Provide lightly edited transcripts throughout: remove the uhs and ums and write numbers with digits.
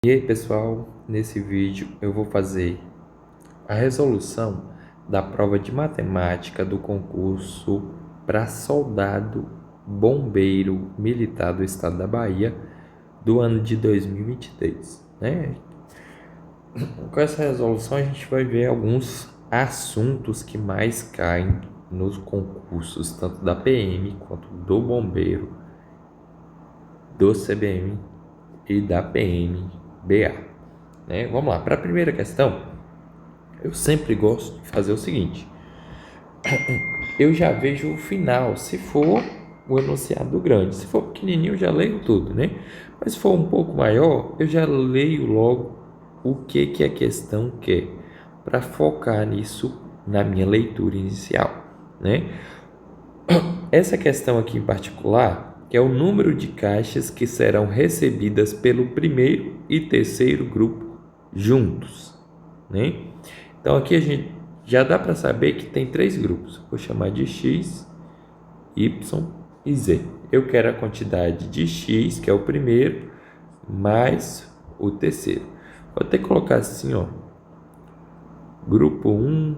E aí pessoal, nesse vídeo eu vou fazer a resolução da prova de matemática do concurso para soldado bombeiro militar do estado da Bahia do ano de 2023, né? Com essa resolução a gente vai ver alguns assuntos que mais caem nos concursos, tanto da PM quanto do bombeiro, do CBM e da PMBA, né? Vamos lá, para a primeira questão, eu sempre gosto de fazer o seguinte: eu já vejo o final, se for o enunciado grande. Se for pequenininho, eu já leio tudo, né? Mas se for um pouco maior, eu já leio logo o que a questão quer, para focar nisso na minha leitura inicial, né? Essa questão aqui em particular, que é o número de caixas que serão recebidas pelo primeiro e terceiro grupo juntos, né? Então aqui a gente já dá para saber que tem três grupos. Vou chamar de X, Y e Z. Eu quero a quantidade de X, que é o primeiro, mais o terceiro. Vou até colocar assim, ó. Grupo 1,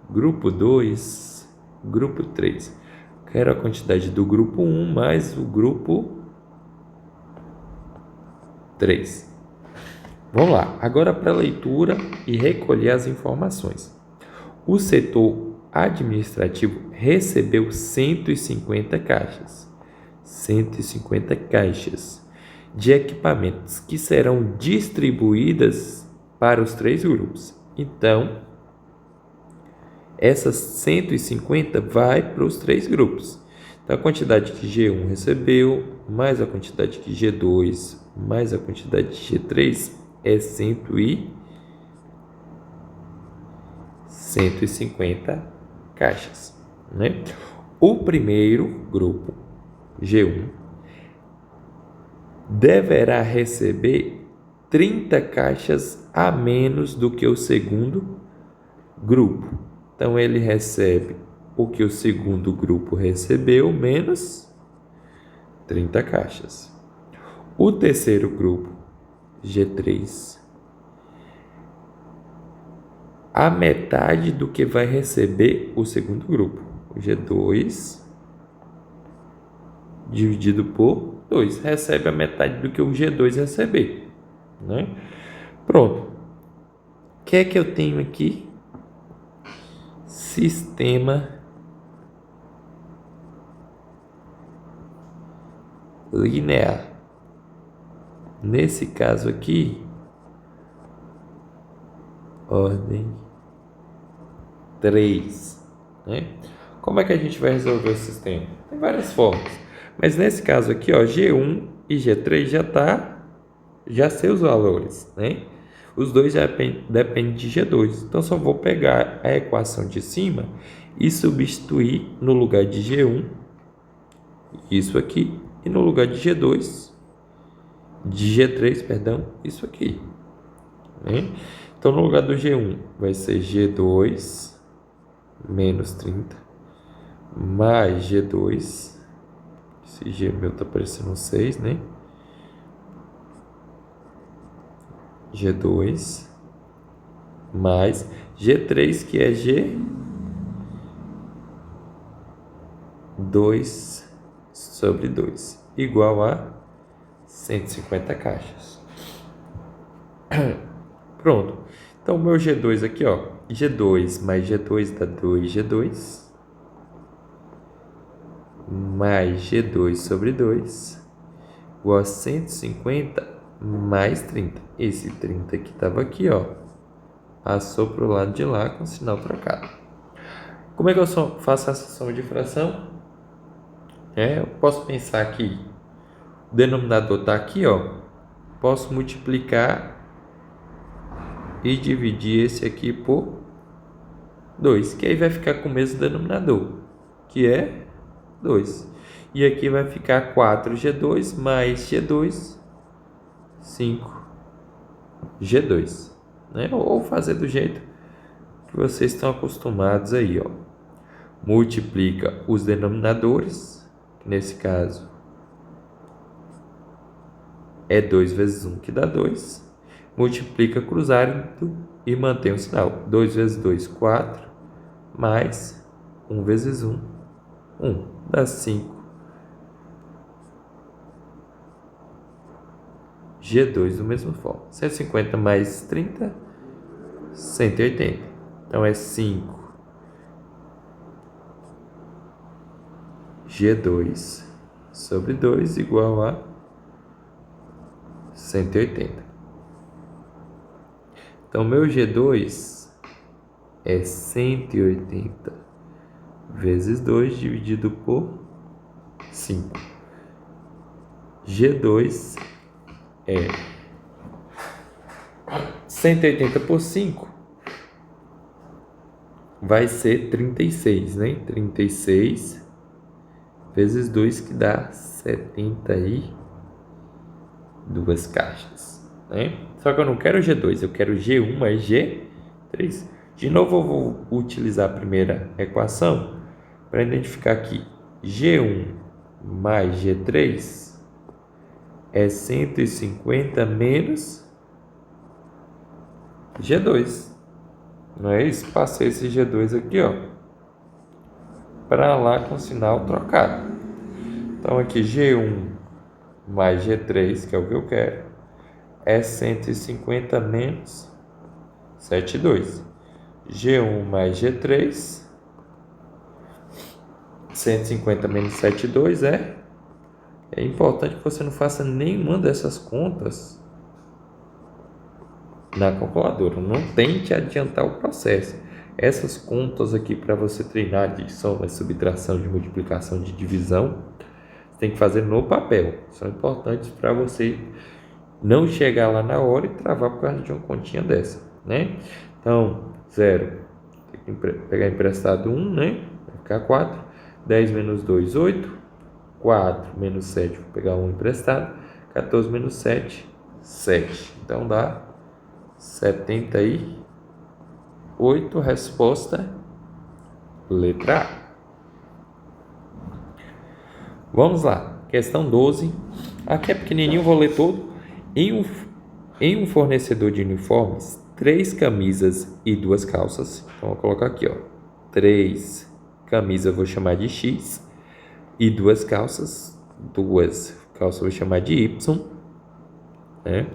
grupo 2, grupo 3. Quero a quantidade do grupo 1 mais o grupo 3. Vamos lá. Agora para a leitura e recolher as informações. O setor administrativo recebeu 150 caixas. 150 caixas de equipamentos que serão distribuídas para os três grupos. Então, essas 150 vai para os três grupos. Então, a quantidade que G1 recebeu, mais a quantidade que G2, mais a quantidade de G3 é 150 caixas, né? O primeiro grupo, G1, deverá receber 30 caixas a menos do que o segundo grupo. Então, ele recebe o que o segundo grupo recebeu, menos 30 caixas. O terceiro grupo, G3, a metade do que vai receber o segundo grupo. O G2 dividido por 2 recebe a metade do que o G2 receber, né? Pronto. O que é que eu tenho aqui? Sistema linear. Nesse caso aqui, ordem 3, né? Como é que a gente vai resolver o sistema? Tem várias formas, mas nesse caso aqui, ó, G1 e G3 já sei os valores, né? Os dois já dependem de G2, então só vou pegar a equação de cima e substituir no lugar de G1 isso aqui, e no lugar de G2, de G3, perdão, isso aqui, né? Então, no lugar do G1 vai ser G2 menos 30 mais G2. Esse G meu tá parecendo 6, né? G2 mais G3, que é G2 sobre 2, igual a 150 caixas. Pronto. Então, o meu G2 aqui, ó, G2 mais G2 dá 2G2 mais G2 sobre 2 igual a 150 mais 30. Esse 30 que estava aqui, ó, passou para o lado de lá com sinal trocado. Como é que eu faço essa soma de fração? Eu posso pensar que o denominador está aqui, ó, posso multiplicar e dividir esse aqui por 2, que aí vai ficar com o mesmo denominador, que é 2. E aqui vai ficar 4G2 mais G2, 5G2, né? Ou fazer do jeito que vocês estão acostumados aí, ó. Multiplica os denominadores, que nesse caso é 2 vezes 1, que dá 2. multiplica cruzado e mantém o sinal. 2 vezes 2, 4, mais 1 vezes 1, 1. Dá 5. G2 do mesmo forma. 150 mais 30, 180. Então é 5 G2 sobre 2 igual a 180. Então, meu G2 é 180 vezes 2 dividido por 5. G2 é 180 por 5 vai ser 36, né? 36 vezes 2 que dá 72 caixas, né? Só que eu não quero G2, eu quero G1 mais G3. De novo eu vou utilizar a primeira equação para identificar aqui. G1 mais G3 é 150 menos G2. Não é isso? Passei esse G2 aqui, ó, para lá com o sinal trocado. Então aqui G1 mais G3, que é o que eu quero, é 150 menos 72. G1 mais G3, 150 menos 72 é importante que você não faça nenhuma dessas contas na calculadora. Não tente adiantar o processo. Essas contas aqui para você treinar de soma, subtração, de multiplicação, de divisão, você tem que fazer no papel. São importantes para você não chegar lá na hora e travar por causa de uma continha dessa, né? Então, 0, tem que pegar emprestado 1, né? Vai ficar 4. 10 menos 2, 8. 4 menos 7, vou pegar 1 emprestado. 14 menos 7, 7. Então, dá 78. Resposta, letra A. Vamos lá. Questão 12. Aqui é pequenininho, vou ler todo. Em um fornecedor de uniformes, 3 camisas e 2 calças. Então, vou colocar aqui, ó. 3 camisas eu vou chamar de X. E 2 calças. 2 calças eu vou chamar de Y. Né?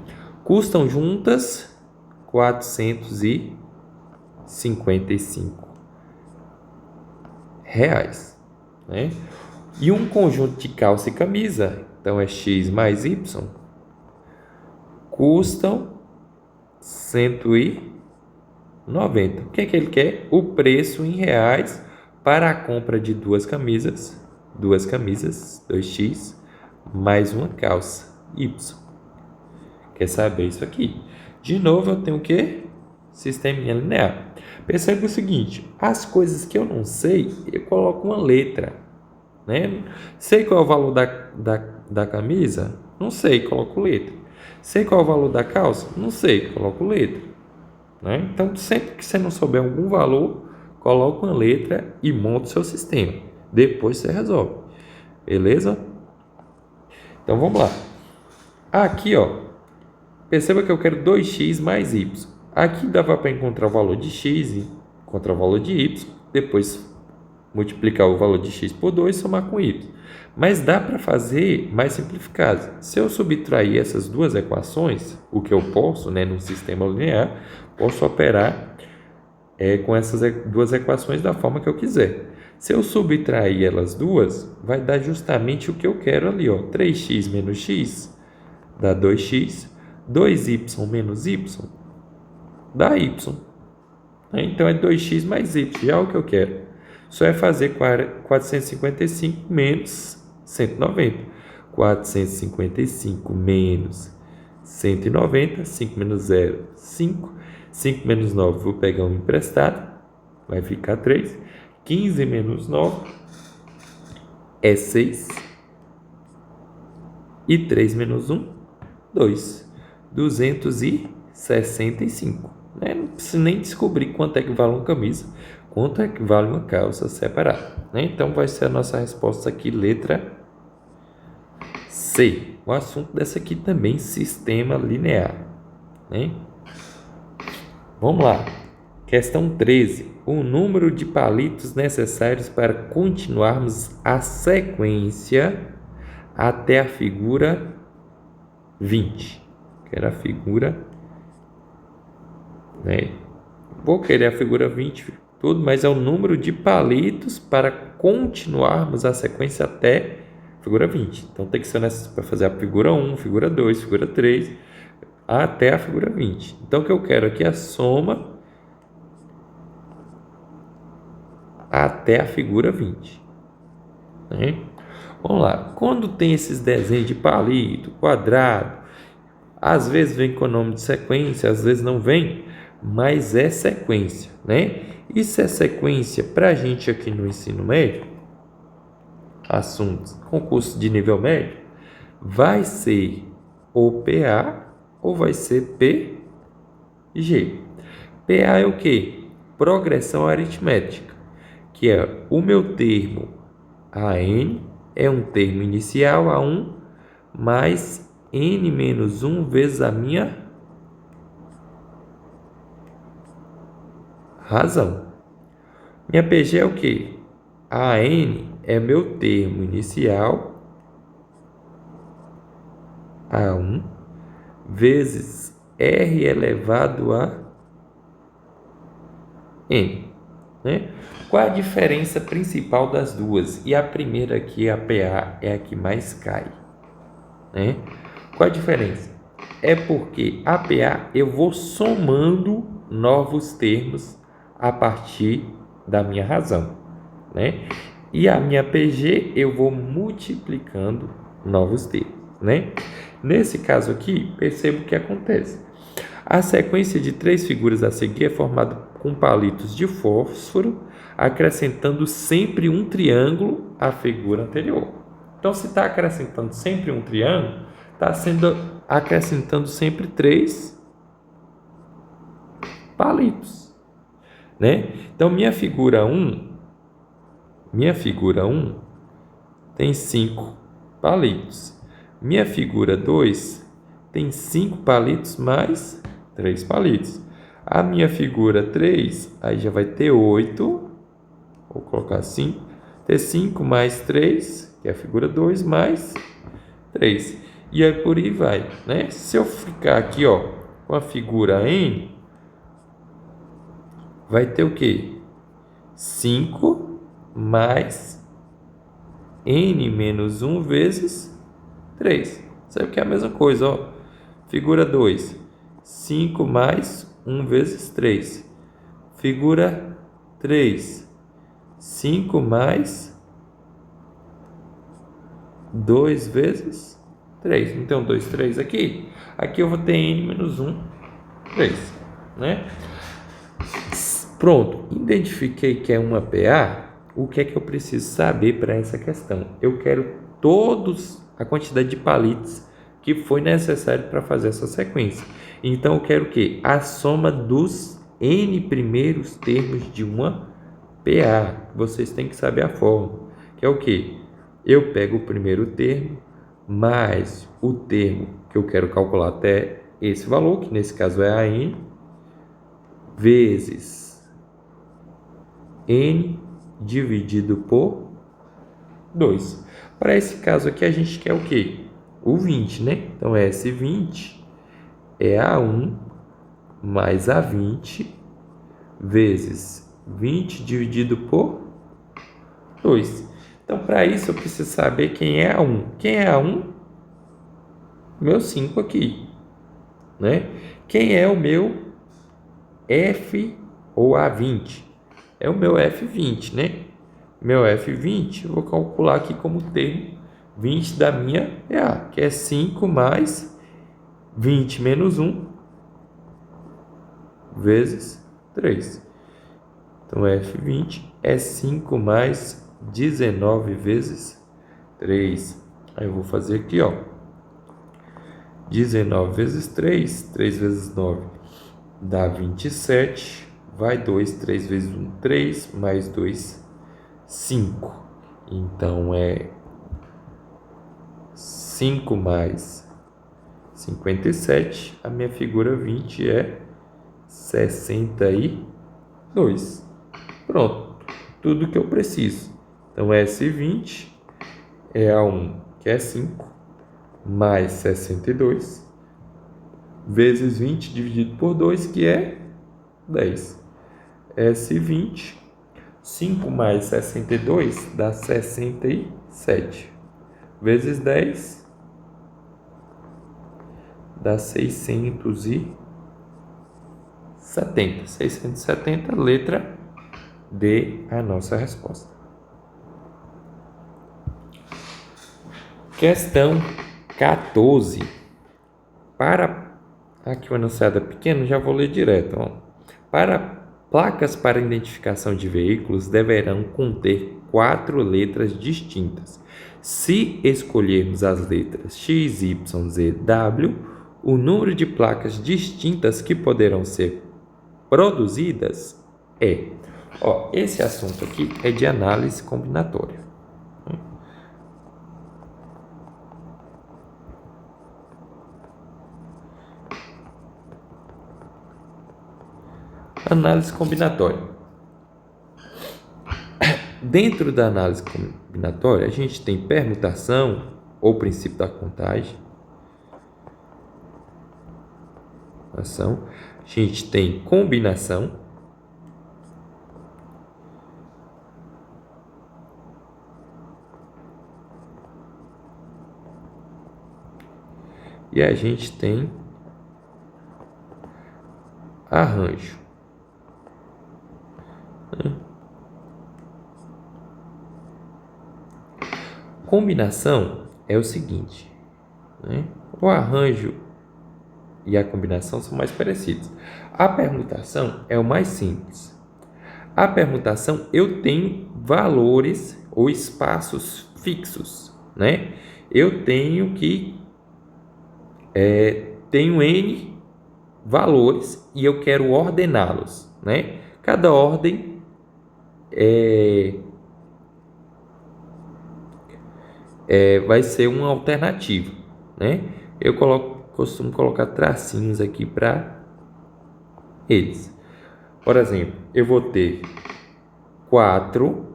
Custam juntas R$455. Né? E um conjunto de calça e camisa, então é X mais Y, custam 190. O que é que ele quer? O preço em reais para a compra de 2 camisas, 2x, mais uma calça, Y. Quer saber isso aqui? De novo, eu tenho o quê? Sisteminha linear. Percebe o seguinte, as coisas que eu não sei, eu coloco uma letra, né? Sei qual é o valor da camisa? Não sei, coloco letra. Sei qual é o valor da calça? Não sei, coloco letra. Né? Então, sempre que você não souber algum valor, coloca uma letra e monta o seu sistema. Depois você resolve. Beleza? Então, vamos lá. Aqui, ó. Perceba que eu quero 2x mais y. Aqui dava para encontrar o valor de x e encontrar o valor de y. Depois multiplicar o valor de x por 2 e somar com y. Mas dá para fazer mais simplificado. Se eu subtrair essas duas equações, o que eu posso, né, num sistema linear, posso operar com essas duas equações da forma que eu quiser. Se eu subtrair elas duas, vai dar justamente o que eu quero ali, ó. 3x menos x dá 2x. 2y menos y dá y. Então é 2x mais y, já é o que eu quero. Só é fazer 455 menos 190. 455 menos 190, 5 menos 0, 5. 5 menos 9, vou pegar um emprestado, vai ficar 3. 15 menos 9 é 6. E 3 menos 1, 2. 265. Né? Não preciso nem descobrir quanto é que vale uma camisa, quanto é que vale uma calça separada. Né? Então, vai ser a nossa resposta aqui, letra C. O assunto dessa aqui também, sistema linear. né? Vamos lá. Questão 13. O número de palitos necessários para continuarmos a sequência até a figura 20. Quero a figura, né? Vou querer a figura 20, tudo, mas é o número de palitos para continuarmos a sequência até a figura 20. Então tem que ser para fazer a figura 1, figura 2, figura 3, até a figura 20. Então o que eu quero aqui é a soma até a figura 20. Né? Vamos lá. Quando tem esses desenhos de palito, quadrado, às vezes vem com o nome de sequência, às vezes não vem, mas é sequência, né? Isso é sequência para a gente aqui no ensino médio, assuntos, concurso de nível médio, vai ser ou PA ou vai ser PG. PA é o quê? Progressão aritmética, que é o meu termo AN, é um termo inicial A1, mais N menos 1 vezes a minha razão. Minha PG é o quê? AN é meu termo inicial A1 vezes R elevado a N. Né? Qual a diferença principal das duas? E a primeira aqui, a PA, é a que mais cai. Né? Qual a diferença? É porque a PA eu vou somando novos termos a partir da minha razão, né? E a minha PG eu vou multiplicando novos termos, né? Nesse caso aqui, perceba o que acontece. A sequência de 3 figuras a seguir é formada com palitos de fósforo, acrescentando sempre um triângulo à figura anterior. Então, se está acrescentando sempre um triângulo, está acrescentando sempre 3 palitos, né? Então, minha figura 1 tem 5 palitos. Minha figura 2 tem 5 palitos mais 3 palitos. A minha figura 3, aí já vai ter 8, vou colocar assim, ter 5 mais 3, que é a figura 2, mais 3. E aí por aí vai, né? Se eu ficar aqui, ó, com a figura N, vai ter o quê? 5 mais N menos 1 vezes 3. Sabe que é a mesma coisa, ó. Figura 2, 5 mais 1 vezes 3. Figura 3, 5 mais 2 vezes 3. Então, 2, 3 aqui. Aqui eu vou ter N menos 1, 3. Né? Pronto. Identifiquei que é uma PA. O que é que eu preciso saber para essa questão? Eu quero a quantidade de palitos que foi necessário para fazer essa sequência. Então, eu quero o quê? A soma dos N primeiros termos de uma PA. Vocês têm que saber a fórmula. Que é o quê? Eu pego o primeiro termo mais o termo que eu quero calcular até esse valor, que nesse caso é a N, vezes N dividido por 2. Para esse caso aqui, a gente quer o quê? O 20, né? Então, esse 20 é A1 mais A20 vezes 20 dividido por 2. Então, para isso, eu preciso saber quem é A1. Quem é A1? Meu 5 aqui, né? Quem é o meu F ou A20? É o meu F20, né? Meu F20, eu vou calcular aqui como termo 20 da minha PA, que é 5 mais 20 menos 1 vezes 3. Então, F20 é 5 mais 19 vezes 3. Aí eu vou fazer aqui, ó. 19 vezes 3, 3 vezes 9 dá 27. Vai 2, 3 vezes 1, 3, mais 2, 5. Então, é 5 mais 57, a minha figura 20 é 62. Pronto, tudo que eu preciso. Então, S20 é a 1, que é 5, mais 62, vezes 20 dividido por 2, que é 10. S20, 5 mais 62 dá 67, vezes 10 dá 670. 670, letra D, a nossa resposta. Questão 14. Aqui uma enunciado pequeno, já vou ler direto. Para placas para identificação de veículos deverão conter 4 letras distintas. Se escolhermos as letras X, Y, Z, W, o número de placas distintas que poderão ser produzidas é... esse assunto aqui é de análise combinatória. Análise combinatória. Dentro da análise combinatória, a gente tem permutação ou princípio da contagem. A gente tem combinação. E a gente tem arranjo. Combinação é o seguinte, né? O arranjo e a combinação são mais parecidos. A permutação é o mais simples. A permutação eu tenho valores ou espaços fixos, né? Eu tenho tenho N valores e eu quero ordená-los, né? Cada ordem vai ser uma alternativa, né? Eu costumo colocar tracinhos aqui para eles. Por exemplo, eu vou ter 4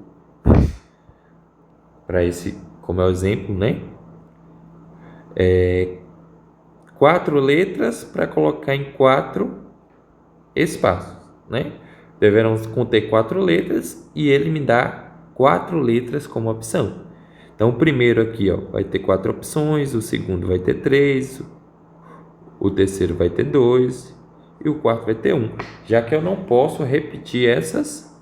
para esse, como é o exemplo, né? 4 letras para colocar em 4 espaços, né? Deverão conter 4 letras e ele me dá 4 letras como opção. Então, o primeiro aqui vai ter 4 opções, o segundo vai ter 3, o terceiro vai ter 2 e o quarto vai ter 1, já que eu não posso repetir essas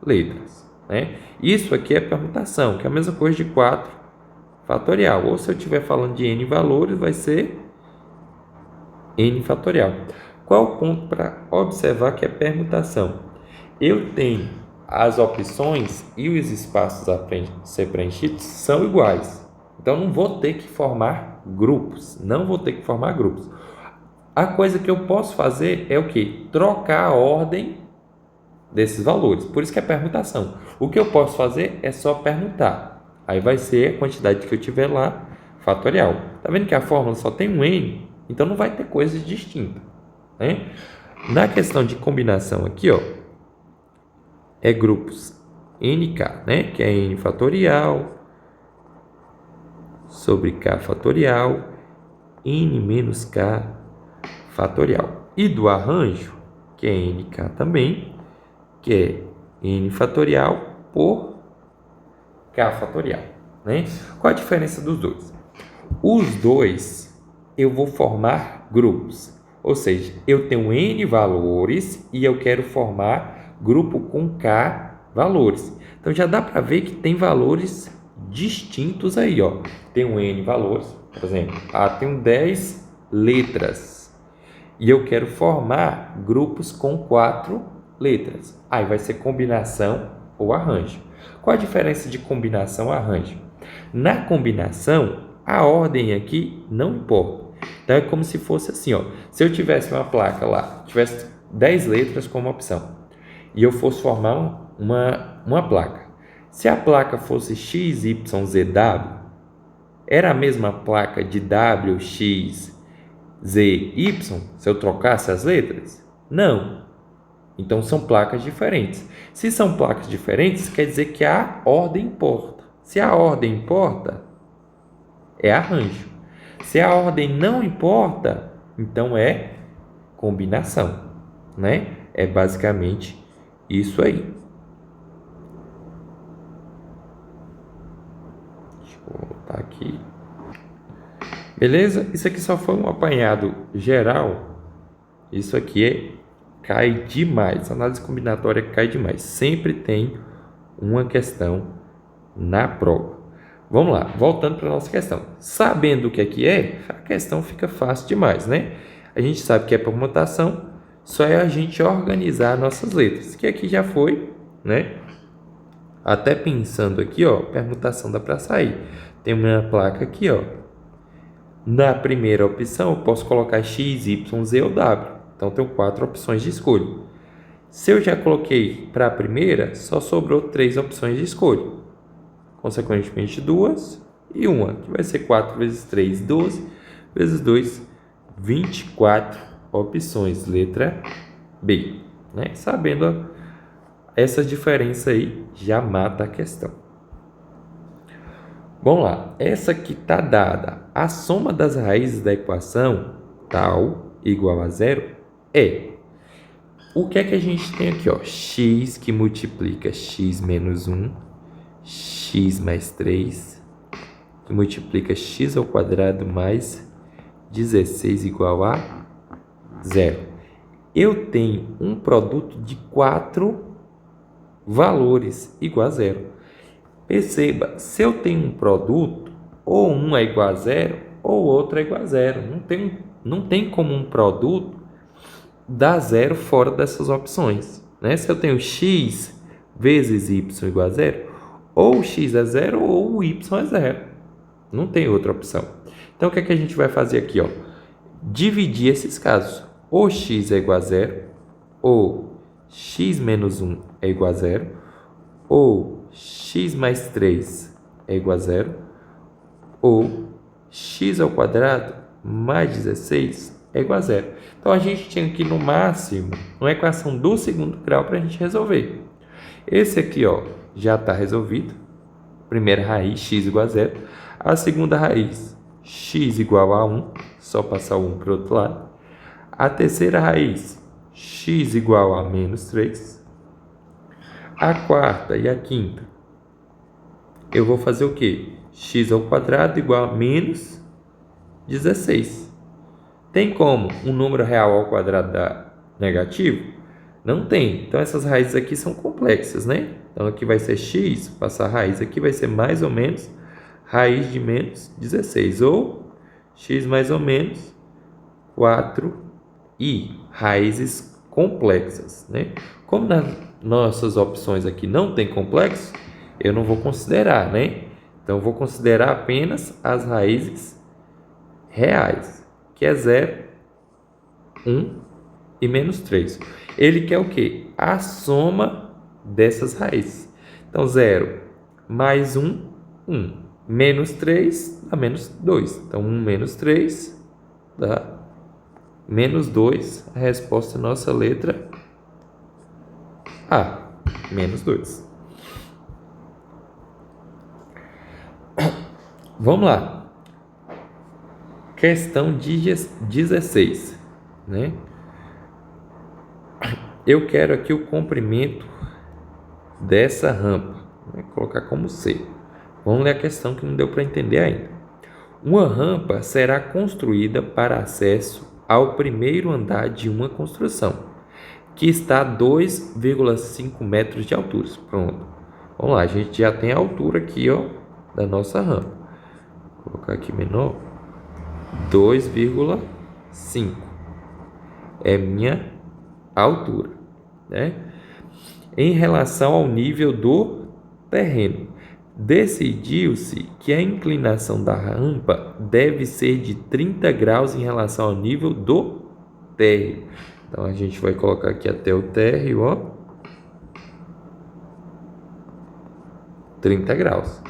letras, né? Isso aqui é permutação, que é a mesma coisa de 4 fatorial. Ou se eu estiver falando de N valores, vai ser N fatorial. Qual o ponto para observar que é permutação? Eu tenho as opções e os espaços a ser preenchidos são iguais. Então, não vou ter que formar grupos. A coisa que eu posso fazer é o quê? Trocar a ordem desses valores. Por isso que é permutação. O que eu posso fazer é só permutar. Aí vai ser a quantidade que eu tiver lá, fatorial. Tá vendo que a fórmula só tem um N? Então, não vai ter coisas distintas, né? Na questão de combinação aqui, é grupos NK, né? Que é N fatorial sobre K fatorial, N menos K fatorial. E do arranjo, que é NK também, que é N fatorial por K fatorial, né? Qual a diferença dos dois? Os dois eu vou formar grupos, ou seja, eu tenho N valores e eu quero formar grupo com K valores. Então, já dá para ver que tem valores distintos aí, Tem um N valores, por exemplo, tem 10 letras e eu quero formar grupos com 4 letras. Aí vai ser combinação ou arranjo. Qual a diferença de combinação e arranjo? Na combinação, a ordem aqui não importa. Então, é como se fosse assim, se eu tivesse uma placa lá, tivesse 10 letras como opção, e eu fosse formar uma placa. Se a placa fosse XYZW, era a mesma placa de W, X, Z, Y, se eu trocasse as letras? Não. Então, são placas diferentes. Se são placas diferentes, quer dizer que a ordem importa. Se a ordem importa, é arranjo. Se a ordem não importa, então é combinação, né? É basicamente isso aí. Deixa eu voltar aqui. Beleza? Isso aqui só foi um apanhado geral. Isso aqui cai demais. A análise combinatória cai demais. Sempre tem uma questão na prova. Vamos lá, voltando para a nossa questão. Sabendo o que aqui é, a questão fica fácil demais, né? A gente sabe que é permutação, só é a gente organizar nossas letras, que aqui já foi, né? Até pensando aqui, ó, permutação dá para sair. Tem uma placa aqui, ó. Na primeira opção, eu posso colocar X, Y, Z ou W. Então, eu tenho 4 opções de escolha. Se eu já coloquei para a primeira, só sobrou 3 opções de escolha. Consequentemente, 2 e 1, que vai ser 4 vezes 3, 12, vezes 2, 24 opções, letra B. Né? Sabendo essa diferença aí, já mata a questão. Vamos lá, essa aqui está dada. A soma das raízes da equação tal igual a zero é... O que é que a gente tem aqui? Ó? X que multiplica x menos 1, x mais 3, que multiplica x ao quadrado mais 16 igual a zero. Eu tenho um produto de 4 valores igual a zero. Perceba, se eu tenho um produto, ou um é igual a zero, ou outro é igual a zero. Não tem como um produto dar zero fora dessas opções. Né? Se eu tenho x vezes y igual a zero, ou o x é zero ou o y é zero. Não tem outra opção. Então, o que é que a gente vai fazer aqui? Ó? Dividir esses casos. Ou x é igual a zero, ou x menos 1 é igual a zero, ou x mais 3 é igual a zero, ou x ao quadrado mais 16 é igual a zero. Então, a gente tinha aqui no máximo uma equação do segundo grau para a gente resolver. Esse aqui, ó, já está resolvido. Primeira raiz, x igual a zero. A segunda raiz, x igual a 1. Só passar o 1 para o outro lado. A terceira raiz, x igual a menos 3. A quarta e a quinta, eu vou fazer o quê? X ao quadrado igual a menos 16. Tem como um número real ao quadrado dar negativo? Não tem. Então, essas raízes aqui são complexas, né? Então, aqui vai ser x, passar a raiz aqui vai ser mais ou menos raiz de menos 16. Ou x mais ou menos 4i. Raízes complexas, né? Como nas nossas opções aqui não tem complexo, eu não vou considerar, né? Então, eu vou considerar apenas as raízes reais, que é 0, 1 e menos 3. Ele quer o quê? A soma dessas raízes. Então, 0 mais 1, 1. Menos 3 dá menos 2. Então, 1 menos 3 dá menos 2. A resposta é nossa letra A, menos 2. Vamos lá. Questão 16, né? Eu quero aqui o comprimento dessa rampa. Vou colocar como C. Vamos ler a questão que não deu para entender ainda. Uma rampa será construída para acesso ao primeiro andar de uma construção, que está a 2,5 metros de altura. Pronto. Vamos lá, a gente já tem a altura aqui, ó, da nossa rampa. Vou colocar aqui menor. 2,5 é minha altura, né? Em relação ao nível do terreno, decidiu-se que a inclinação da rampa deve ser de 30 graus em relação ao nível do térreo. Então, a gente vai colocar aqui até o térreo, ó, 30 graus.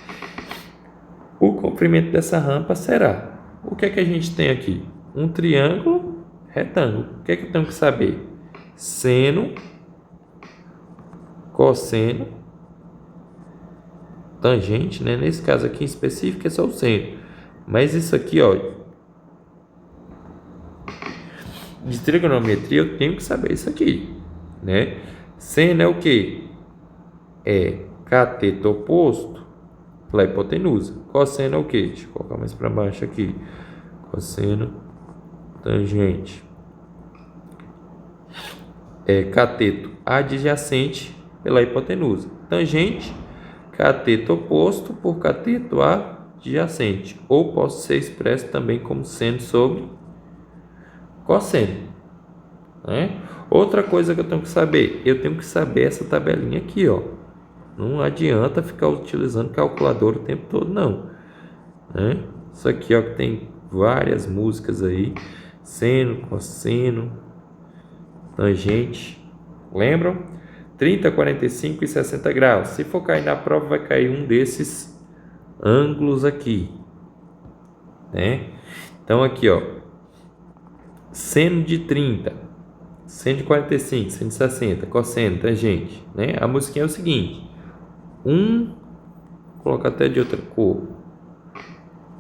O comprimento dessa rampa será... O que é que a gente tem aqui? um triângulo retângulo. O que é que eu tenho que saber? Seno, cosseno, tangente, né? Nesse caso aqui em específico é só o seno. Mas isso aqui, ó, de trigonometria eu tenho que saber isso aqui, né? Seno é o quê? É cateto oposto pela hipotenusa. Cosseno é o quê? Deixa eu colocar mais para baixo aqui. Cosseno, tangente. É cateto adjacente pela hipotenusa. Tangente, cateto oposto por cateto adjacente. Ou posso ser expresso também como seno sobre cosseno, né? Outra coisa que eu tenho que saber, essa tabelinha aqui, ó. Não adianta ficar utilizando calculadora o tempo todo, não, né? Isso aqui, ó, que tem várias músicas aí, seno, cosseno, tangente, lembram? 30, 45 e 60 graus. Se for cair na prova, vai cair um desses ângulos aqui, né? Então aqui, ó, seno de 30, seno de 45, seno de 60, cosseno, tangente, né? A musiquinha é o seguinte: vou colocar até de outra cor.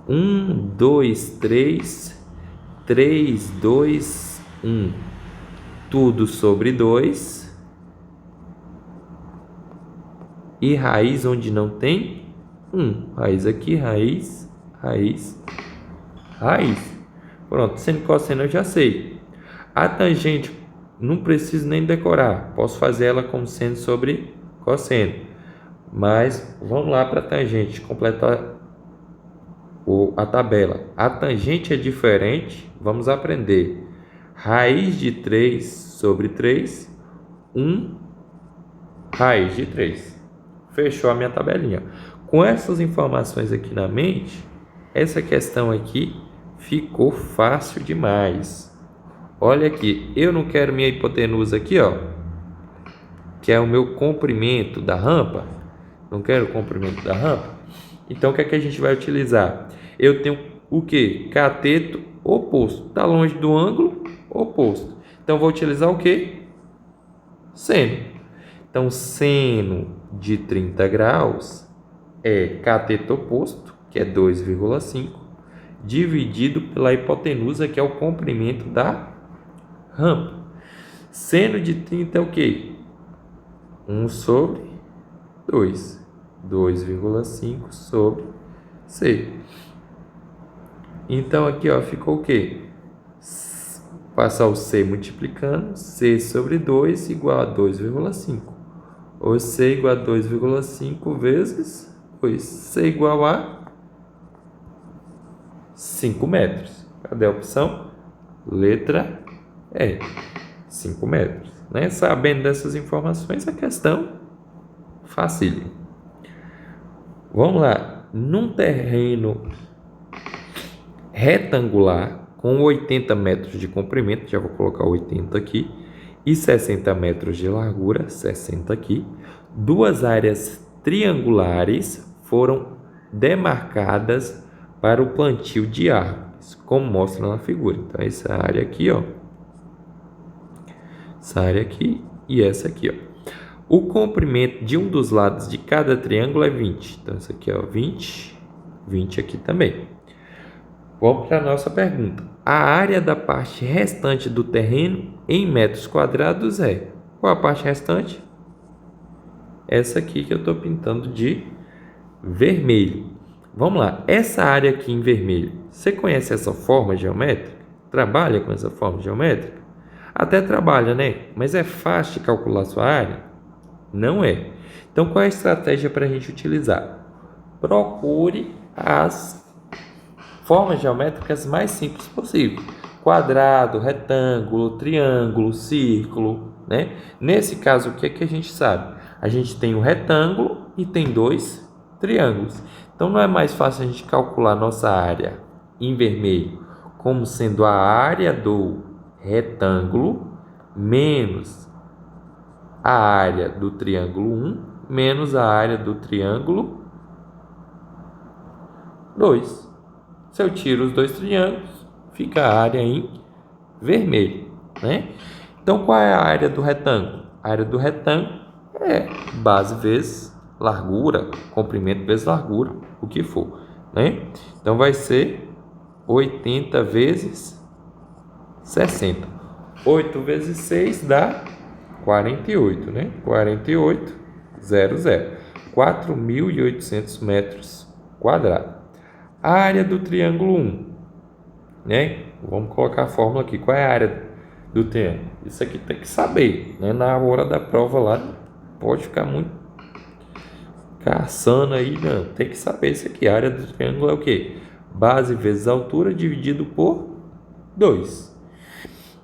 1, 2, 3, 3, 2, 1. Tudo sobre 2. E raiz onde não tem 1. Raiz aqui, raiz, raiz, raiz. Pronto, seno e cosseno eu já sei. A tangente não preciso nem decorar. Posso fazer ela como seno sobre cosseno. Mas vamos lá para a tangente, completar a tabela. A tangente é diferente. Vamos aprender. Raiz de 3 sobre 3, 1 raiz de 3. Fechou a minha tabelinha. Com essas informações aqui na mente, essa questão aqui ficou fácil demais. Olha aqui, eu não quero minha hipotenusa aqui, ó, que é o meu comprimento da rampa. Não quero o comprimento da rampa. Então, o que é que a gente vai utilizar? Eu tenho o que? Cateto oposto. Está longe do ângulo oposto. Então, vou utilizar o que? Seno. Então, seno de 30 graus é cateto oposto, que é 2,5, dividido pela hipotenusa, que é o comprimento da rampa. Seno de 30 é o quê? 1 sobre 2. 2,5 sobre C. Então, aqui, ó, ficou o quê? Passar o C multiplicando, C sobre 2 igual a 2,5. Ou C igual a 2,5 vezes 2. C igual a 5 metros. Cadê a opção? Letra E. 5 metros. Né? Sabendo dessas informações, a questão facílima. Vamos lá. Num terreno retangular com 80 metros de comprimento, já vou colocar 80 aqui, e 60 metros de largura, 60 aqui, duas áreas triangulares foram demarcadas para o plantio de árvores, como mostra na figura. Então, essa área aqui, ó, essa área aqui e essa aqui, ó. O comprimento de um dos lados de cada triângulo é 20. Então, isso aqui, ó, 20, 20 aqui também. Vamos para a nossa pergunta. A área da parte restante do terreno em metros quadrados é? Qual a parte restante? Essa aqui que eu estou pintando de vermelho. Vamos lá. Essa área aqui em vermelho, você conhece essa forma geométrica? Trabalha com essa forma geométrica? Até trabalha, né? Mas é fácil de calcular a sua área? Não é. Então, qual é a estratégia para a gente utilizar? Procure as formas geométricas mais simples possível. Quadrado, retângulo, triângulo, círculo, né? Nesse caso, o que é que a gente sabe? A gente tem um retângulo e tem dois triângulos. Então, não é mais fácil a gente calcular nossa área em vermelho como sendo a área do retângulo menos a área do triângulo 1 menos a área do triângulo 2. Se eu tiro os dois triângulos, fica a área em vermelho, né? Então, qual é a área do retângulo? A área do retângulo é base vezes largura, comprimento vezes largura, o que for, né? Então, vai ser 80 vezes 60. 8 vezes 6 dá 48, né? 48, 00. 4.800 metros quadrados. A área do triângulo 1, né? Vamos colocar a fórmula aqui. Qual é a área do triângulo? Isso aqui tem que saber, né? Na hora da prova lá, pode ficar muito caçando aí, não. Tem que saber isso aqui. A área do triângulo é o quê? Base vezes altura dividido por 2.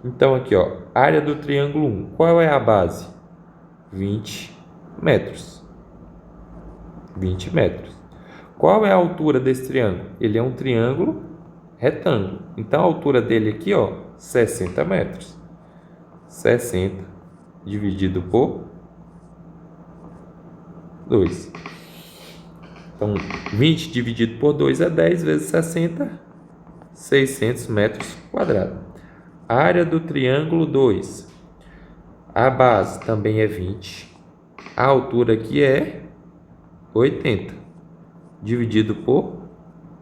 Então, aqui, ó, área do triângulo 1. Qual é a base? 20 metros. 20 metros. Qual é a altura desse triângulo? Ele é um triângulo retângulo. Então, a altura dele aqui, ó, 60 metros. 60 dividido por 2. Então, 20 dividido por 2 é 10 vezes 60, 600 metros quadrados. Área do triângulo 2. A base também é 20. A altura aqui é 80. Dividido por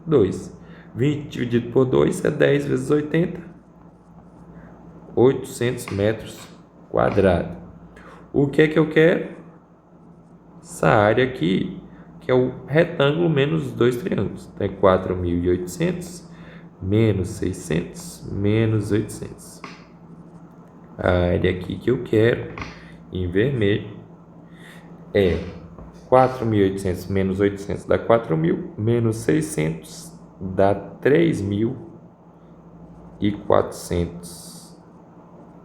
2. 20 dividido por 2 é 10 vezes 80. 800 metros quadrados. O que é que eu quero? Essa área aqui, que é o retângulo menos os dois triângulos. Então, é 4.800 menos 600 menos 800. A área aqui que eu quero, em vermelho, é 4.800 menos 800 dá 4.000, menos 600 dá 3.400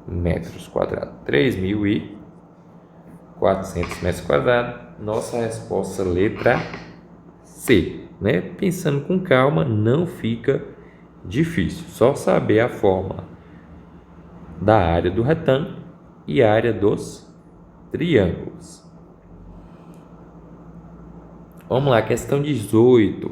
metros quadrados. 3.400 metros quadrados. Nossa resposta, letra C, né? Pensando com calma, não fica difícil. Só saber a fórmula da área do retângulo e a área dos triângulos. Vamos lá, questão 18.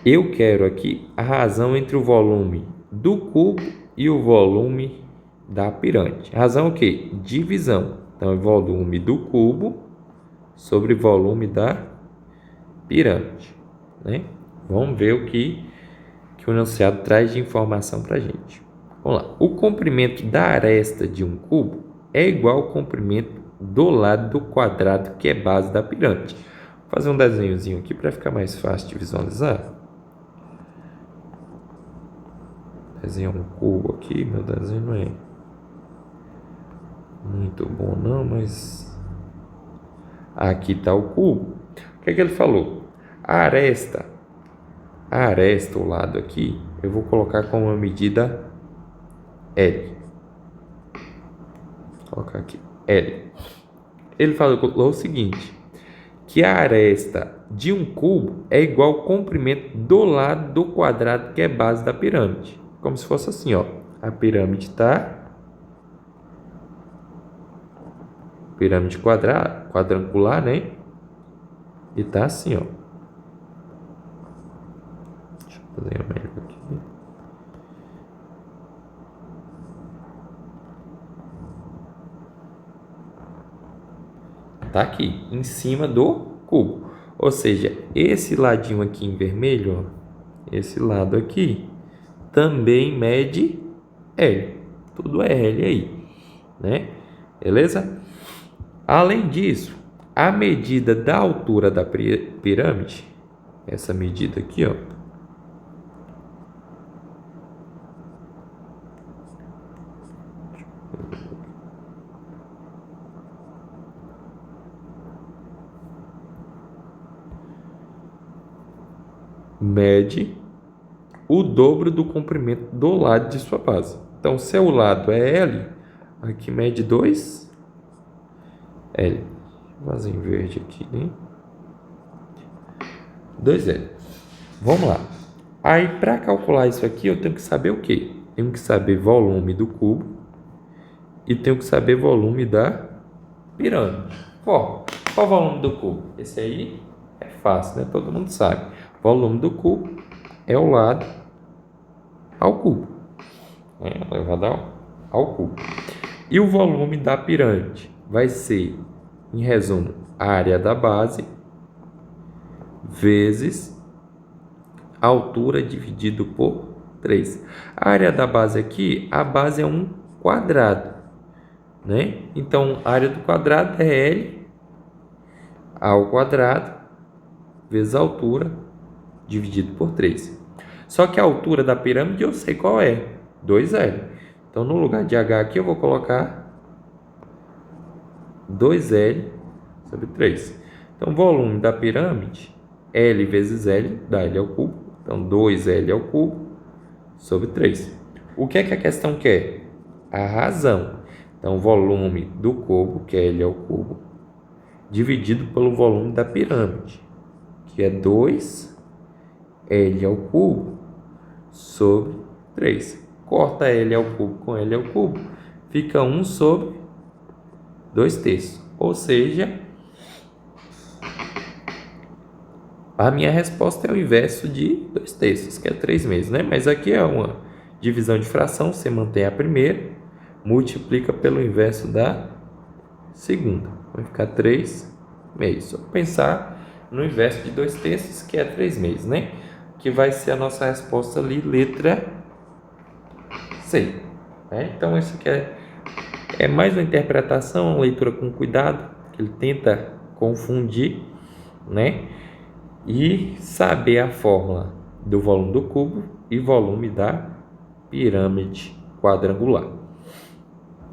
Eu quero aqui a razão entre o volume do cubo e o volume da pirâmide. Razão o quê? Divisão. Então, é volume do cubo sobre volume da pirâmide, né? Vamos ver o que o enunciado traz de informação para a gente. Vamos lá. O comprimento da aresta de um cubo é igual ao comprimento do lado do quadrado que é base da pirâmide. Vou fazer um desenhozinho aqui para ficar mais fácil de visualizar. Desenhar um cubo aqui. Meu desenho não é muito bom não, mas aqui está o cubo. O que é que ele falou? A aresta, o lado aqui, eu vou colocar com uma medida L. Vou colocar aqui L. Ele falou o seguinte, que a aresta de um cubo é igual ao comprimento do lado do quadrado que é base da pirâmide. Como se fosse assim, ó. A pirâmide está pirâmide quadrangular, né? E tá assim, ó. Deixa eu fazer melhor aqui. Tá aqui, em cima do cubo. Ou seja, esse ladinho aqui em vermelho, ó, esse lado aqui, também mede L. Tudo é L aí, né? Beleza? Além disso, a medida da altura da pirâmide, essa medida aqui, ó, mede o dobro do comprimento do lado de sua base. Então, se o lado é L, aqui mede 2 L. Vou fazer em verde aqui, né? 2L. Vamos lá. Aí, para calcular isso aqui, eu tenho que saber o quê? Tenho que saber volume do cubo e tenho que saber volume da pirâmide. Qual o volume do cubo? Esse aí é fácil, né? Todo mundo sabe. Volume do cubo é o lado ao cubo, né? Elevado ao cubo. E o volume da pirâmide vai ser, em resumo, a área da base vezes a altura dividido por 3. A área da base aqui, a base é um quadrado, né? Então, a área do quadrado é L ao quadrado vezes a altura dividido por 3. Só que a altura da pirâmide eu sei qual é, 2L. Então, no lugar de H aqui, eu vou colocar 2L sobre 3. Então, o volume da pirâmide, L vezes L, dá L ao cubo. Então, 2L ao cubo sobre 3. O que é que a questão quer? A razão. Então, o volume do cubo, que é L ao cubo, dividido pelo volume da pirâmide, que é 2L ao cubo sobre 3. Corta L ao cubo com L ao cubo, fica 1 sobre 2/3. Ou seja, a minha resposta é o inverso de 2/3, que é 3 meses, né? Mas aqui é uma divisão de fração, você mantém a primeira, multiplica pelo inverso da segunda. Vai ficar 3 meses. Só pensar no inverso de 2/3, que é 3 meses, né? Que vai ser a nossa resposta ali, letra C. Né? Então, isso aqui é mais uma interpretação, uma leitura com cuidado, que ele tenta confundir, né? E saber a fórmula do volume do cubo e volume da pirâmide quadrangular.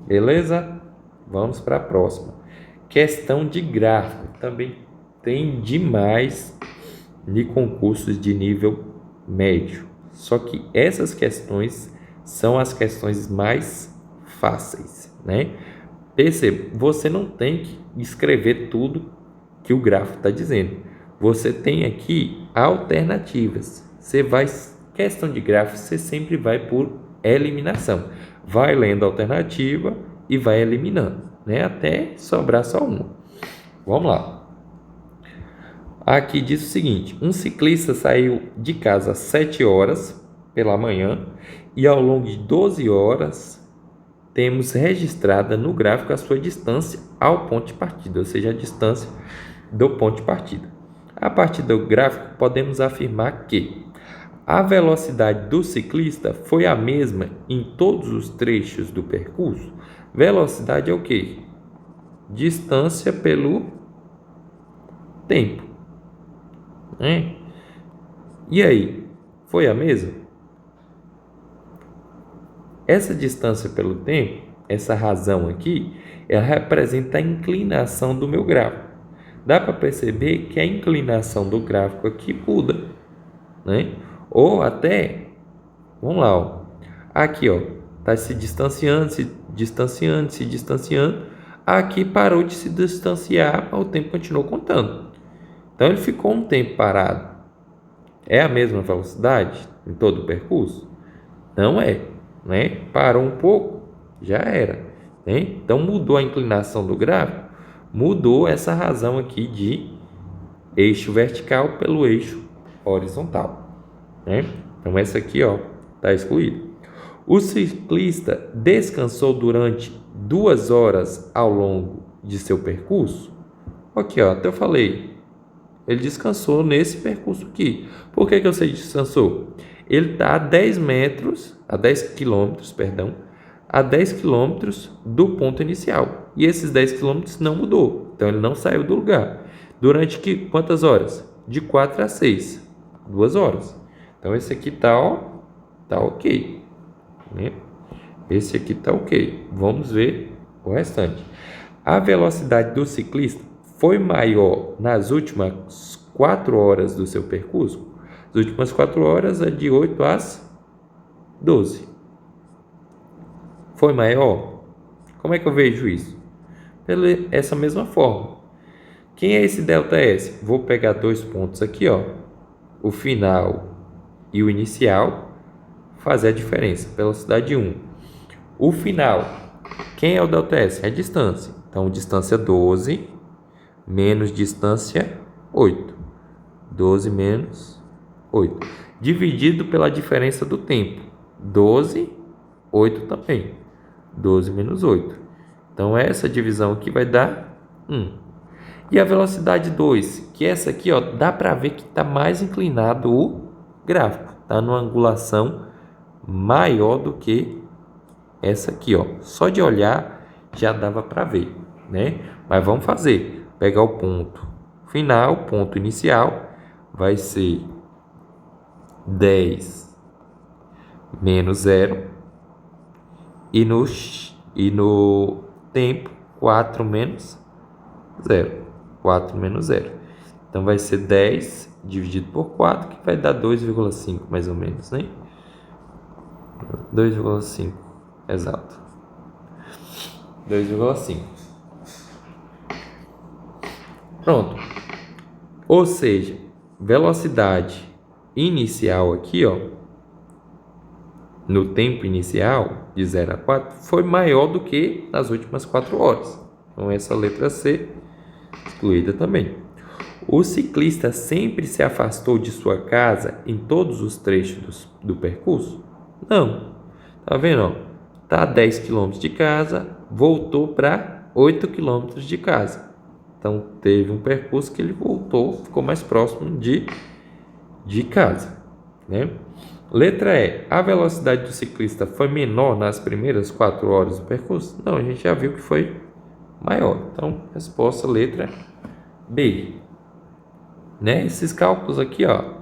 Beleza? Vamos para a próxima. Questão de gráfico. Também tem demais de concursos de nível médio. Só que essas questões são as questões mais fáceis, né? Perceba, você não tem que escrever tudo que o gráfico está dizendo. Você tem aqui alternativas. Questão de gráfico, você sempre vai por eliminação. Vai lendo a alternativa e vai eliminando, né? Até sobrar só uma. Vamos lá. Aqui diz o seguinte: um ciclista saiu de casa às 7 horas pela manhã e ao longo de 12 horas temos registrada no gráfico a sua distância ao ponto de partida, ou seja, a distância do ponto de partida. A partir do gráfico, podemos afirmar que a velocidade do ciclista foi a mesma em todos os trechos do percurso. Velocidade é o quê? Distância pelo tempo. Né? E aí, foi a mesma? Essa distância pelo tempo, essa razão aqui, ela representa a inclinação do meu gráfico. Dá para perceber que a inclinação do gráfico aqui muda, né? Ou até, vamos lá, ó. Aqui, ó, tá se distanciando, se distanciando, se distanciando. Aqui parou de se distanciar, mas o tempo continuou contando. Então ele ficou um tempo parado. É a mesma velocidade em todo o percurso? Não é, né? Parou um pouco, já era, né? Então mudou a inclinação do gráfico, mudou essa razão aqui de eixo vertical pelo eixo horizontal, né? Então essa aqui, ó, está excluída. O ciclista descansou durante 2 horas ao longo de seu percurso. Aqui, ó, até eu falei, ele descansou nesse percurso aqui. Por que eu sei que descansou? Ele está a 10 quilômetros, perdão, a 10 quilômetros do ponto inicial. E esses 10 quilômetros não mudou. Então, ele não saiu do lugar. Durante quantas horas? De 4 a 6. 2 horas. Então, esse aqui tá ok. Né? Esse aqui tá ok. Vamos ver o restante. A velocidade do ciclista foi maior nas últimas 4 horas do seu percurso? As últimas 4 horas é de 8 às 12. Foi maior? Como é que eu vejo isso? Pela essa mesma forma. Quem é esse ΔS? Vou pegar 2 pontos aqui, ó, o final e o inicial, fazer a diferença. Velocidade 1. O final, quem é o ΔS? É a distância. Então, distância 12 menos distância 8. 12 menos 8. Dividido pela diferença do tempo. 12, 8 também. 12 menos 8. Então, essa divisão aqui vai dar 1. E a velocidade 2, que essa aqui, ó, dá para ver que está mais inclinado o gráfico. Está numa angulação maior do que essa aqui, ó. Só de olhar já dava para ver, né? Mas vamos fazer. Pegar o ponto final, ponto inicial, vai ser 10 menos 0. E no tempo, 4 menos 0. 4 menos 0. Então, vai ser 10 dividido por 4, que vai dar 2,5 mais ou menos, né? 2,5, exato. 2,5. Pronto. Ou seja, velocidade inicial aqui, ó, no tempo inicial, de 0 a 4, foi maior do que nas últimas 4 horas. Então, essa letra C excluída também. O ciclista sempre se afastou de sua casa em todos os trechos do percurso? Não. Tá vendo? Ó? Tá a 10 km de casa, voltou para 8 km de casa. Então, teve um percurso que ele voltou, ficou mais próximo de casa, né? Letra E. A velocidade do ciclista foi menor nas primeiras 4 horas do percurso? Não, a gente já viu que foi maior. Então, resposta letra B. Né? Esses cálculos aqui, ó,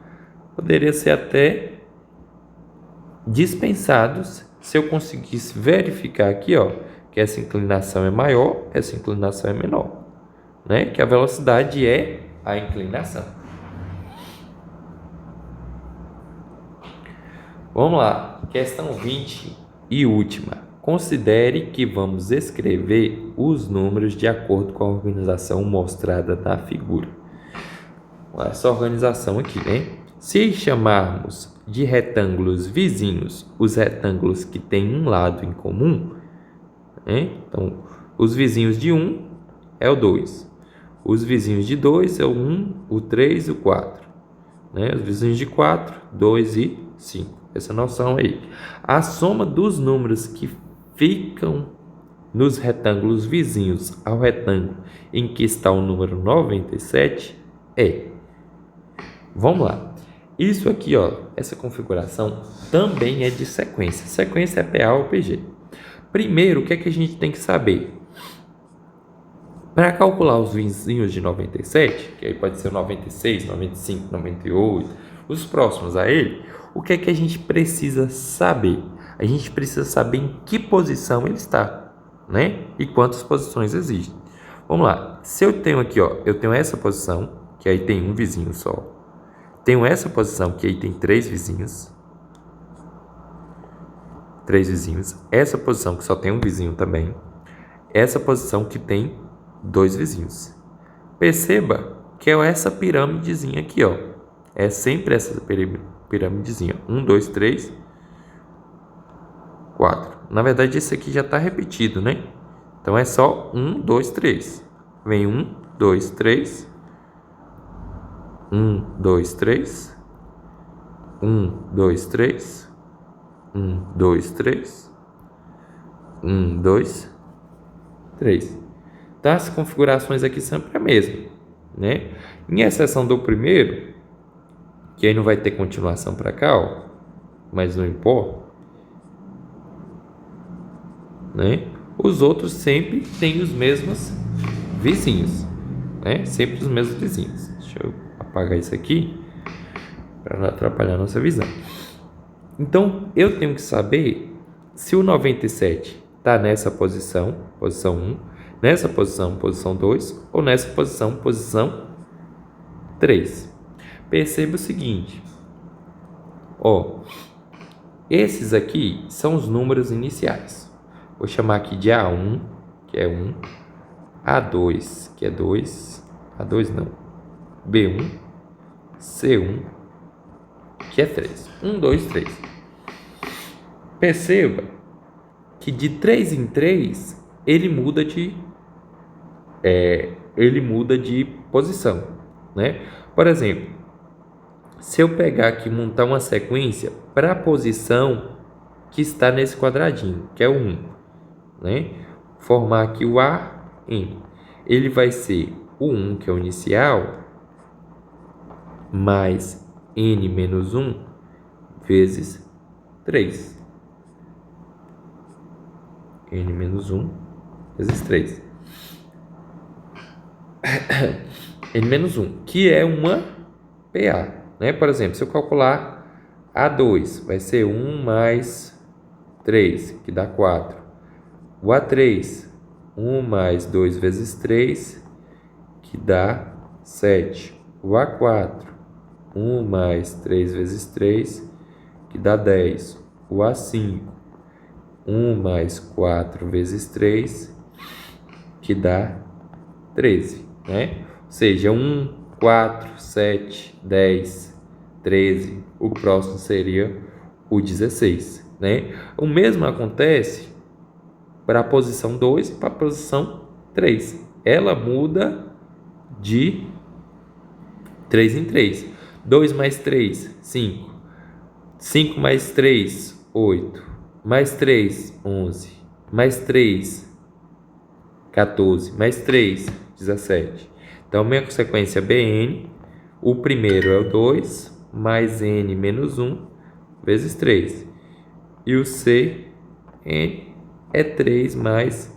poderiam ser até dispensados se eu conseguisse verificar aqui, ó, que essa inclinação é maior, essa inclinação é menor, né? Que a velocidade é a inclinação. Vamos lá, questão 20 e última. Considere que vamos escrever os números de acordo com a organização mostrada na figura. Essa organização aqui, né? Se chamarmos de retângulos vizinhos os retângulos que têm um lado em comum, né? Então, os vizinhos de 1 é o 2. Os vizinhos de 2 é o 1, o 3 e o 4. Né? Os vizinhos de 4, 2 e 5. Essa noção aí. A soma dos números que ficam nos retângulos vizinhos ao retângulo em que está o número 97 é... Vamos lá. Isso aqui, ó, essa configuração também é de sequência. Sequência é PA ou PG. Primeiro, o que é que a gente tem que saber? Para calcular os vizinhos de 97, que aí pode ser 96, 95, 98, os próximos a ele, o que é que a gente precisa saber? A gente precisa saber em que posição ele está, né? E quantas posições existem. Vamos lá. Se eu tenho aqui, ó, eu tenho essa posição, que aí tem um vizinho só. Tenho essa posição, que aí tem 3 vizinhos. 3 vizinhos. Essa posição, que só tem um vizinho também. Essa posição, que tem 2 vizinhos. Perceba que é essa pirâmidezinha aqui, ó. É sempre essa pirâmidezinha. 1, 2, 3, 4. Na verdade, esse aqui já está repetido, né? Então, é só 1, 2, 3. Vem 1, 2, 3. 1, 2, 3. 1, 2, 3. 1, 2, 3. 1, 2, 3. Então, as configurações aqui sempre a mesma, né? Em exceção do primeiro, que aí não vai ter continuação para cá, ó, mas não importa, né? Os outros sempre têm os mesmos vizinhos, né? Sempre os mesmos vizinhos. Deixa eu apagar isso aqui para não atrapalhar a nossa visão. Então, eu tenho que saber se o 97 está nessa posição, posição 1, nessa posição, posição 2, ou nessa posição, posição 3. Perceba o seguinte, ó, esses aqui são os números iniciais. Vou chamar aqui de A1, que é 1, A2, que é 2, A2 não, B1, C1, que é 3. 1, 2, 3. Perceba que de 3 em 3 ele muda de posição, né? Por exemplo, Se eu pegar aqui e montar uma sequência para a posição que está nesse quadradinho, que é o 1, né? Formar aqui o AN. Ele vai ser o 1, que é o inicial, mais N menos 1 vezes 3. N menos 1 vezes 3. N menos 1, que é uma PA, né? Por exemplo, se eu calcular A2, vai ser 1 mais 3, que dá 4. O A3, 1 mais 2 vezes 3, que dá 7. O A4, 1 mais 3 vezes 3, que dá 10. O A5, 1 mais 4 vezes 3, que dá 13, né? Ou seja, 1, 4, 7, 10, 13. O próximo seria o 16, né? O mesmo acontece para a posição 2 e para a posição 3. Ela muda de 3 em 3. 2 mais 3, 5. 5 mais 3, 8. Mais 3, 11. Mais 3, 14. Mais 3, 17. Então, minha sequência BN, o primeiro é o 2, mais N menos 1, vezes 3. E o CN é 3 mais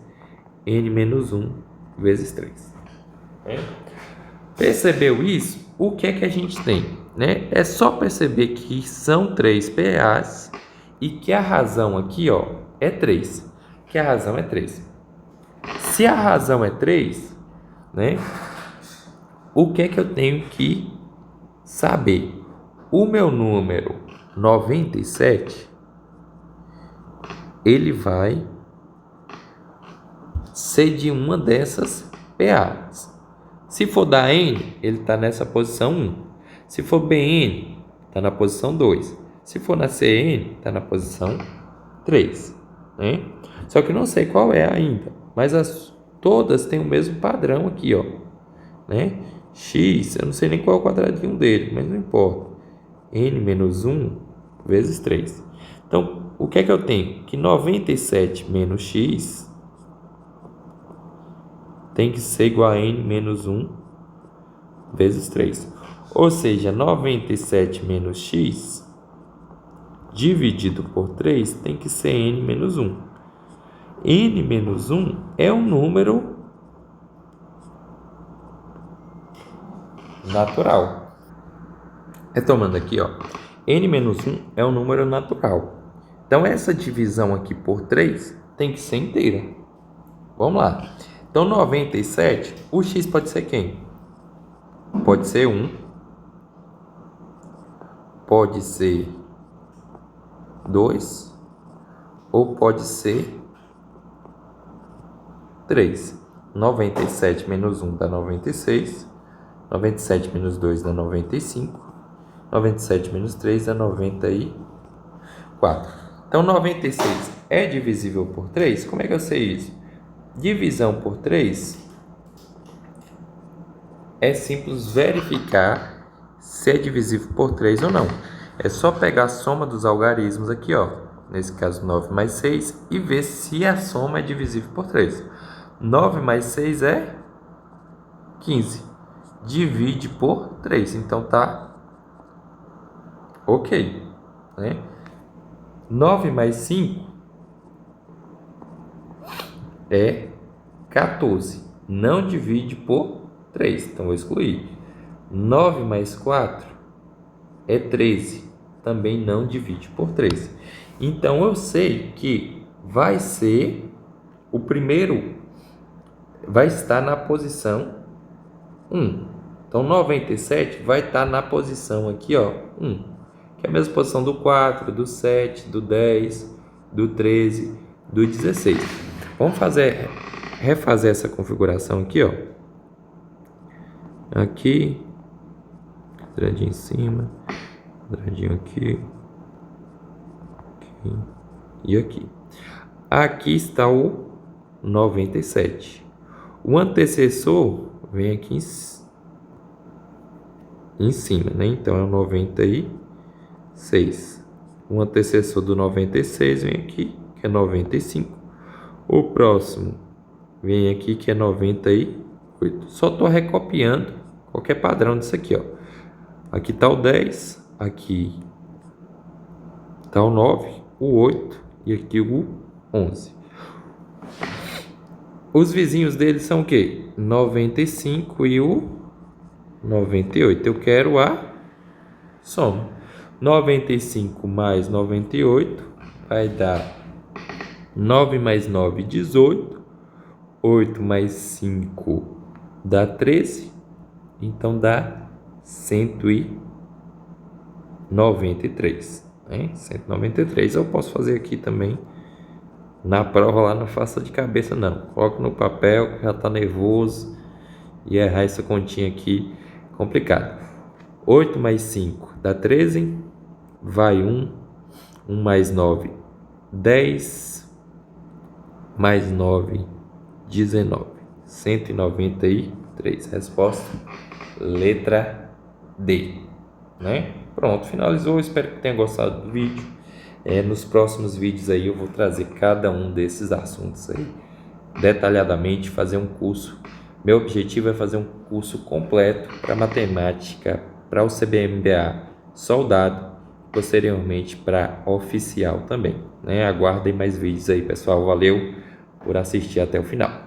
N menos 1, vezes 3. Percebeu isso? O que é que a gente tem? Né? É só perceber que são 3 PAs e que a razão aqui, ó, é 3. Que a razão é 3. Se a razão é 3, né? O que é que eu tenho que saber? O meu número 97, ele vai ser de uma dessas PAs. Se for da N, ele está nessa posição 1. Se for BN, está na posição 2. Se for na CN, está na posição 3. Né? Só que eu não sei qual é ainda. Mas todas têm o mesmo padrão aqui, ó. Né? X, eu não sei nem qual é o quadradinho dele, mas não importa. N menos 1 vezes 3. Então, o que é que eu tenho? Que 97 menos X tem que ser igual a N menos 1 vezes 3. Ou seja, 97 menos X dividido por 3 tem que ser N menos 1. N menos 1 é um número natural. Retomando aqui, ó. N menos 1 é um número natural. Então, essa divisão aqui por 3 tem que ser inteira. Vamos lá. Então, 97, o X pode ser quem? Pode ser 1. Pode ser 2. Ou pode ser 3. 97 menos 1 dá 96. 97 menos 2 dá 95. 97 menos 3 dá 94. Então, 96 é divisível por 3? Como é que eu sei isso? Divisão por 3 é simples verificar se é divisível por 3 ou não. É só pegar a soma dos algarismos aqui, ó. Nesse caso, 9 mais 6, e ver se a soma é divisível por 3. 9 mais 6 é 15. Divide por 3. Então, tá ok. Né? 9 mais 5 é 14. Não divide por 3. Então, vou excluir. 9 mais 4 é 13. Também não divide por 3. Então, eu sei que vai ser o primeiro, vai estar na posição 1. Então, 97 vai estar na posição aqui, ó, 1. Que é a mesma posição do 4, do 7, do 10, do 13, do 16. Vamos refazer essa configuração aqui, ó. Aqui, quadradinho em cima, quadradinho aqui, aqui e aqui. Aqui está o 97. O antecessor vem aqui em cima, né? Então é o 96. O antecessor do 96 vem aqui, que é 95. O próximo vem aqui, que é 98. Só estou recopiando qualquer padrão disso aqui, ó. Aqui está o 10, aqui está o 9, o 8 e aqui o 11. Os vizinhos deles são o quê? 95 e o 98. Eu quero a soma. 95 mais 98 vai dar 9 mais 9, 18. 8 mais 5 dá 13. Então dá 193. Né? 193 eu posso fazer aqui também. Na prova lá não faça de cabeça não. Coloque no papel, que já está nervoso. E errar essa continha aqui complicado. 8 mais 5 dá 13. Vai 1. 1 mais 9, 10. Mais 9, 19. 193. Resposta letra D. Né? Pronto, finalizou. Espero que tenha gostado do vídeo. Nos próximos vídeos aí eu vou trazer cada um desses assuntos aí detalhadamente, fazer um curso. Meu objetivo é fazer um curso completo para matemática, para o CBMBA soldado, posteriormente para oficial também, né? Aguardem mais vídeos aí, pessoal. Valeu por assistir até o final.